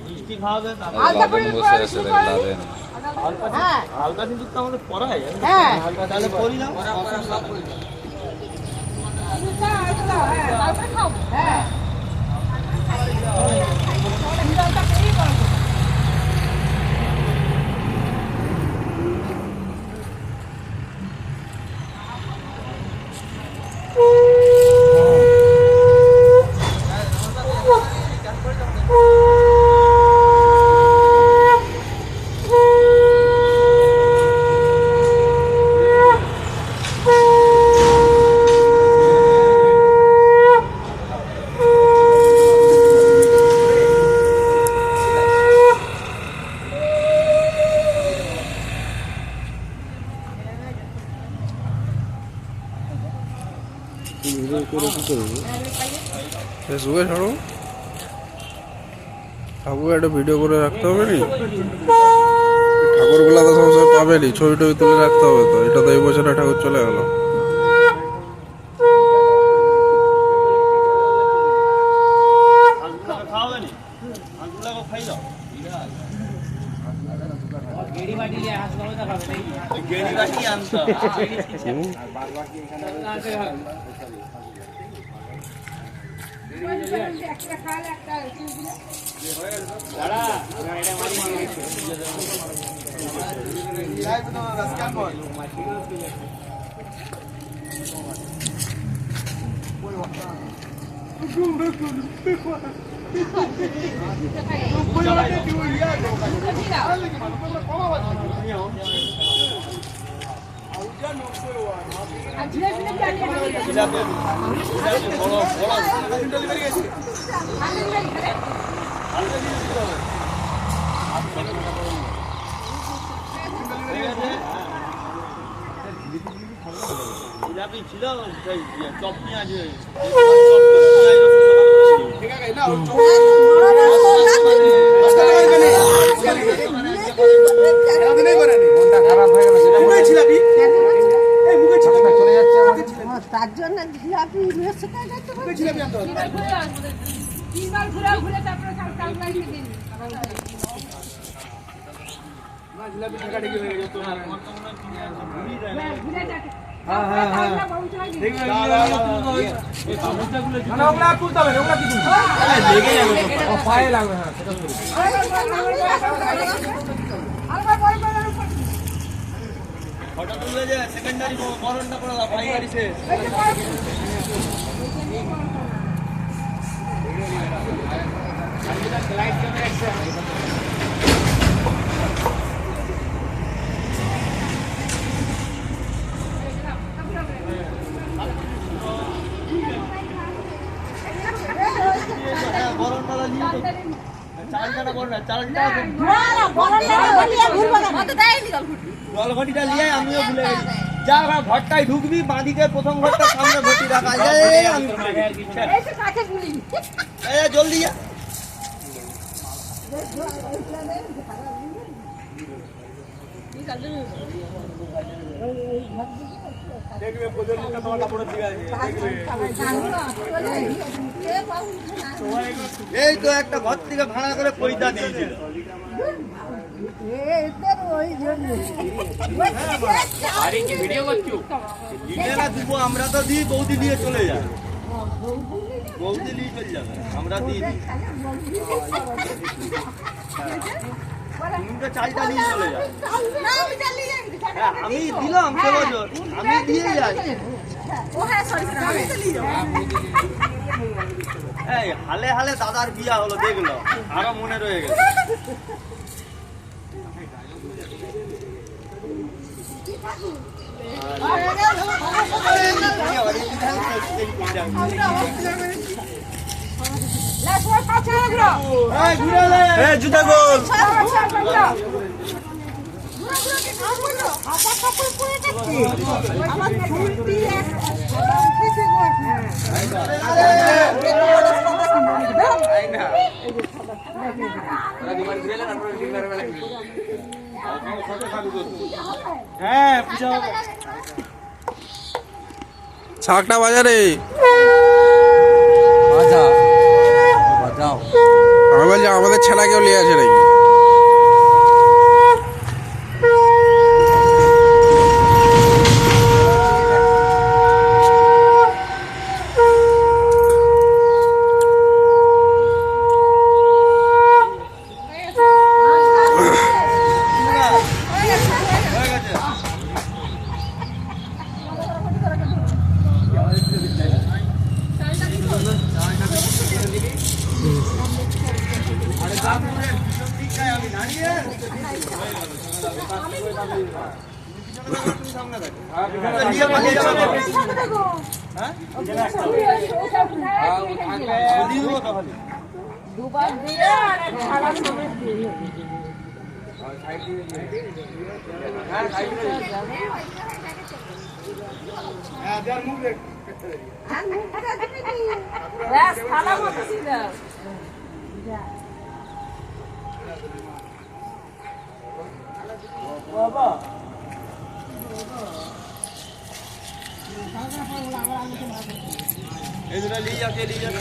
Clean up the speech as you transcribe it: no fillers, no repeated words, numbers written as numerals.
মিষ্টি খাওয়াবে বসে আছে দেখলাম হালকা কিন্তু তো আমাদের পড়ায় হালকা তাহলে পড়ি না ফেসবুকে ছাড়ো ঠাকুর একটা ভিডিও করে রাখতে হবে নি ঠাকুরগুলা তো সবসময় পাবে নি ছবি টবি তুলে রাখতে হবে তো এটা তো এই বছরে ঠাকুর চলে গেল তার জন্য জিলাপি হঠাৎ তুলে যে সেকেন্ডারি বরণটা করে দাও ভাই গাড়ি শেষ বরণমালা নিয়ে চালটা বড় না চালটা জলঘটিটা নিয়ে আমিও ভুলে গেছি যা ঘরটায় ঢুকবি বাঁদিকে প্রথম ঘরটার সামনে ঘটি রাখা যায় আমি জলদি যা দেখবে প্রজন্ম তোমার কাপড়ের দিকে আছে এই তো একটা ঘর থেকে ভাড়া করে পয়সা দিয়েছিল আমরা তো দিই বৌদি নিয়ে চলে যায় বৌদি নিয়ে চলে যাবে আমরা দিই তুমি তো চালটা নিয়ে চলে যাবে আমি দিলাম আমি দিয়ে যাই এই হালে হালে দাদার বিয়া হলো দেখলো আরো মনে রয়ে গেল জুতা গোল হ্যাঁ পূজা হবে ছাকটা বাজারে বাজাও ছেলেকেও নিয়ে আছে নাকি? হয়ে গেছে। আরে বাপ রে, পিছন দিকটায় আমি দাঁড়িয়ে। সামনে দেখো। লিয়ে পালিয়ে যাবে। হ্যাঁ? দিও তাহলে। দুবার দিয়ে আর ছাড়া সমেত দিয়ে হ্যাঁ, দেয়ার মুখ দেখ। ব্যাস খালা মতো ছিল বাবা এই দুটো নিয়ে যাও, কে নিয়ে যাবে?